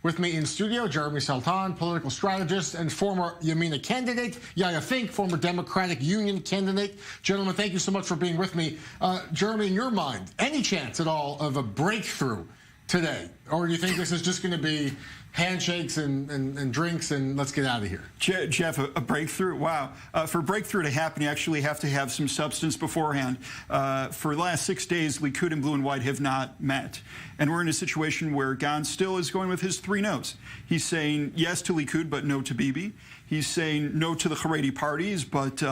With me in studio, Jeremy Saltan, political strategist and former Yamina candidate, Yaya Fink, former Democratic Union candidate. Gentlemen, thank you so much for being with me. Jeremy, in your mind, any chance at all of a breakthrough today? Or do you think this is just going to be handshakes and drinks and let's get out of here? Jeff, a breakthrough? Wow. For a breakthrough to happen, you actually have to have some substance beforehand. For the last 6 days, Likud and Blue and White have not met. And we're in a situation where Gantz still is going with his 3 no's. He's saying yes to Likud, but no to Bibi. He's saying no to the Haredi parties, but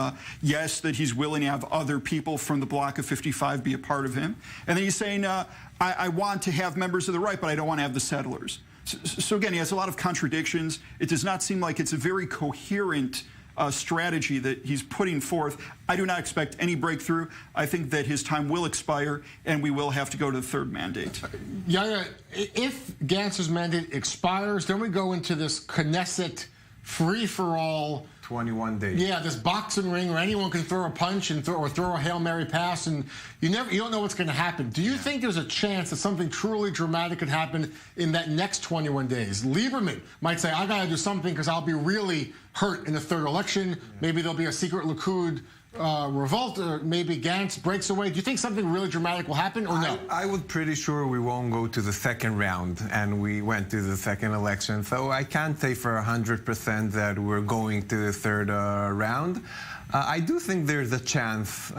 yes, that he's willing to have other people from the bloc of 55 be a part of him. And then he's saying, I want to have members of the right, but I don't want to have the settlers. So again, he has a lot of contradictions. It does not seem like it's a very coherent strategy that he's putting forth. I do not expect any breakthrough. I think that his time will expire, and we will have to go to the 3rd mandate. Yaya, if Gantz's mandate expires, then we go into this Knesset free-for-all 21 days. Yeah, this boxing ring where anyone can throw a punch and throw a Hail Mary pass, and you don't know what's going to happen. Do you think there's a chance that something truly dramatic could happen in that next 21 days? Lieberman might say, I got to do something because I'll be really hurt in the 3rd election. Yeah. Maybe there'll be a secret Likud revolt, or maybe Gantz breaks away. Do you think something really dramatic will happen, or no? I was pretty sure we won't go to the 2nd round, and we went to the 2nd election. So I can't say for 100% that we're going to the 3rd round. I do think there's a chance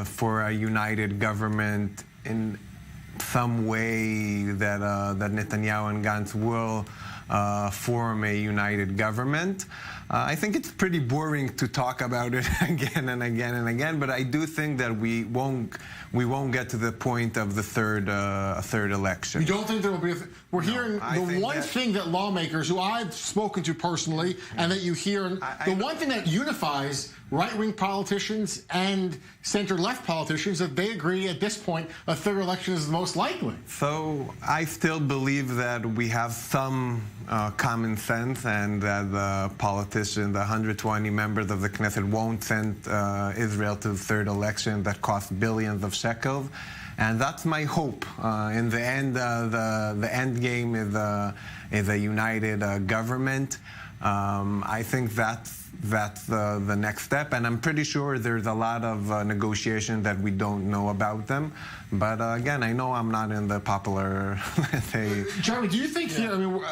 for a united government in some way that that Netanyahu and Gantz will form a united government. I think it's pretty boring to talk about it again and again and again, but I do think that we won't get to the point of the third election. You don't think there will be? We're hearing the one thing that lawmakers, who I've spoken to personally, and that you hear, the one thing that unifies right-wing politicians and center-left politicians, that they agree at this point a 3rd election is the most likely. So I still believe that we have some common sense, and that the politicians, the 120 members of the Knesset, won't send Israel to the 3rd election that costs billions of shekels. And that's my hope. In the end, the end game is a united government. I think that's the next step, and I'm pretty sure there's a lot of negotiations that we don't know about them. But again, I know I'm not in the popular, let's say. Jeremy, do you think here? I mean,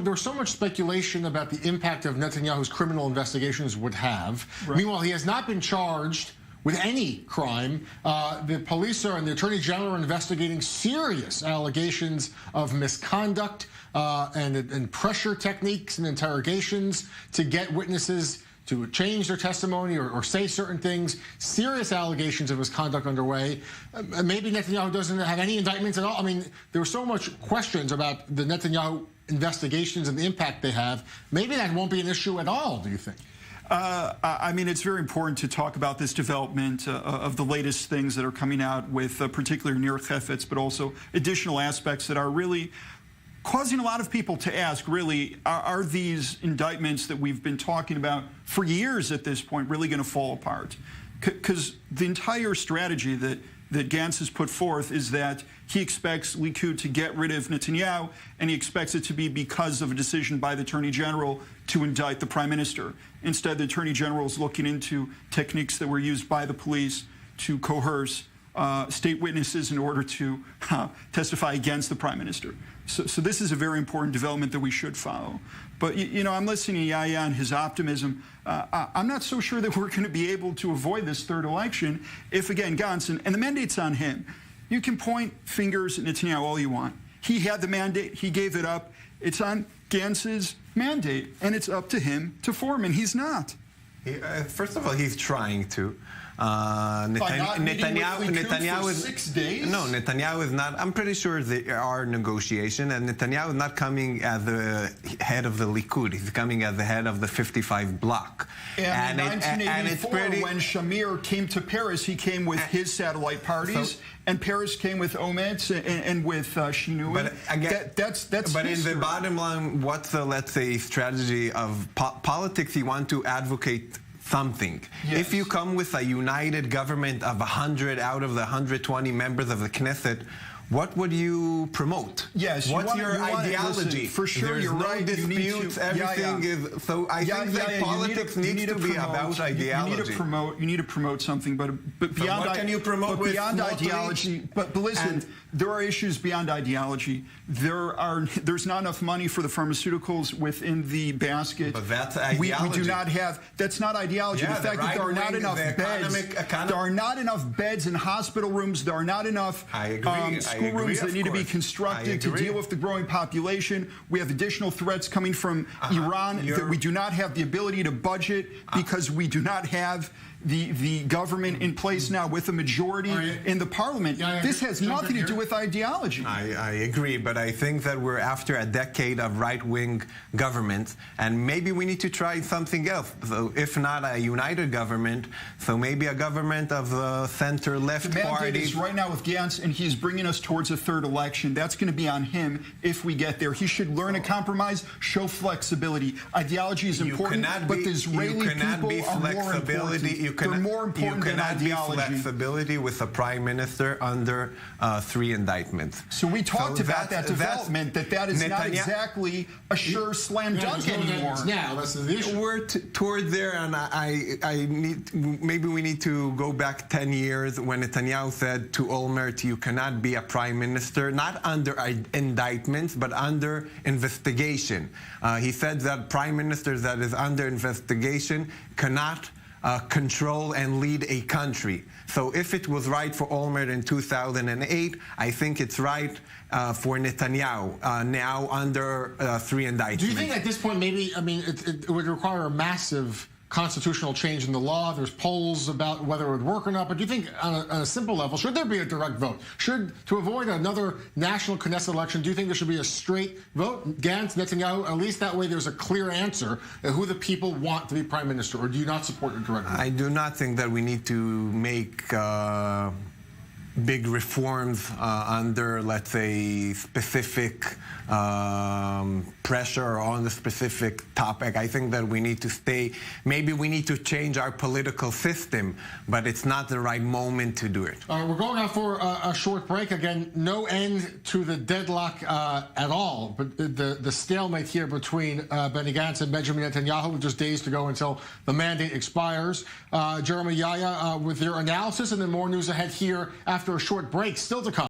there's so much speculation about the impact of Netanyahu's criminal investigations would have. Right. Meanwhile, he has not been charged with any crime. The police and the Attorney General are investigating serious allegations of misconduct and pressure techniques and interrogations to get witnesses to change their testimony or say certain things. Serious allegations of misconduct underway. Maybe Netanyahu doesn't have any indictments at all. I mean, there were so much questions about the Netanyahu investigations and the impact they have. Maybe that won't be an issue at all, do you think? I mean, it's very important to talk about this development of the latest things that are coming out with particular Nir Chefetz, but also additional aspects that are really causing a lot of people to ask, really, are these indictments that we've been talking about for years at this point really going to fall apart? Because the entire strategy that Gantz has put forth is that he expects Likud to get rid of Netanyahu, and he expects it to be because of a decision by the Attorney General to indict the Prime Minister. Instead, the Attorney General is looking into techniques that were used by the police to coerce state witnesses in order to testify against the Prime Minister. So this is a very important development that we should follow. But, you know, I'm listening to Yaya and his optimism. I'm not so sure that we're going to be able to avoid this 3rd election if, again, Gantz, and the mandate's on him. You can point fingers at Netanyahu all you want. He had the mandate. He gave it up. It's on Gantz's mandate, and it's up to him to form, and he's not. First of all, he's trying to. Netanyahu is 6 days? No, Netanyahu is not. I'm pretty sure there are negotiations, and Netanyahu is not coming as the head of the Likud. He's coming as the head of the 55 bloc. And in 1984, when Shamir came to Paris, he came with his satellite parties, and Paris came with Ometz and with Shinui. But again, that's but history. In the bottom line, what's the, let's say, strategy of politics? You want to advocate something. Yes. If you come with a united government of 100 out of the 120 members of the Knesset, what would you promote? Yes, what's your ideology? For sure, There's you're no right. disputes. Everything is. So I think that politics needs to be about ideology. You need to promote something, but beyond. So what can you promote with beyond ideology? But listen, there are issues beyond ideology. There's not enough money for the pharmaceuticals within the basket. But that's ideology. We do not have. That's not ideology. Yeah, the fact that there are not enough beds. There are not enough beds in hospital rooms. There are not enough school rooms that need to be constructed to deal with the growing population. We have additional threats coming from Iran that we do not have the ability to budget because we do not have the government in place now with a majority in the parliament. This has nothing to do with ideology. I agree, but I think that we're after a decade of right-wing government, and maybe we need to try something else. So if not a united government, so maybe a government of the center-left party. The mandate is right now with Gantz, and he's bringing us towards a third election. That's going to be on him if we get there. He should learn to compromise, show flexibility. Ideology is important, but the Israeli people are more important. They're more important than ideology. You cannot be flexibility with a prime minister under 3 indictments. So we talked about that development, that is not exactly a sure slam dunk anymore. Now that's the issue. We're toward there, and maybe we need to go back 10 years when Netanyahu said to Olmert, "You cannot be a prime minister, not under indictments, but under investigation." He said that prime ministers that is under investigation cannot control and lead a country. So if it was right for Olmert in 2008, I think it's right for Netanyahu now under 3 indictments. Do you think at this point maybe, I mean, it would require a massive constitutional change in the law? There's polls about whether it would work or not, but do you think on a simple level, should there be a direct vote? To avoid another national Knesset election, do you think there should be a straight vote? Gantz, Netanyahu, at least that way there's a clear answer who the people want to be prime minister, or do you not support a direct vote? I do not think that we need to make big reforms under, let's say, specific pressure on the specific topic. I think that we need to maybe we need to change our political system, but it's not the right moment to do it. We're going out for a short break. Again, no end to the deadlock at all, but the stalemate here between Benny Gantz and Benjamin Netanyahu, with just days to go until the mandate expires. Jeremy, Yaya, with your analysis, and then more news ahead here after a short break. Still to come.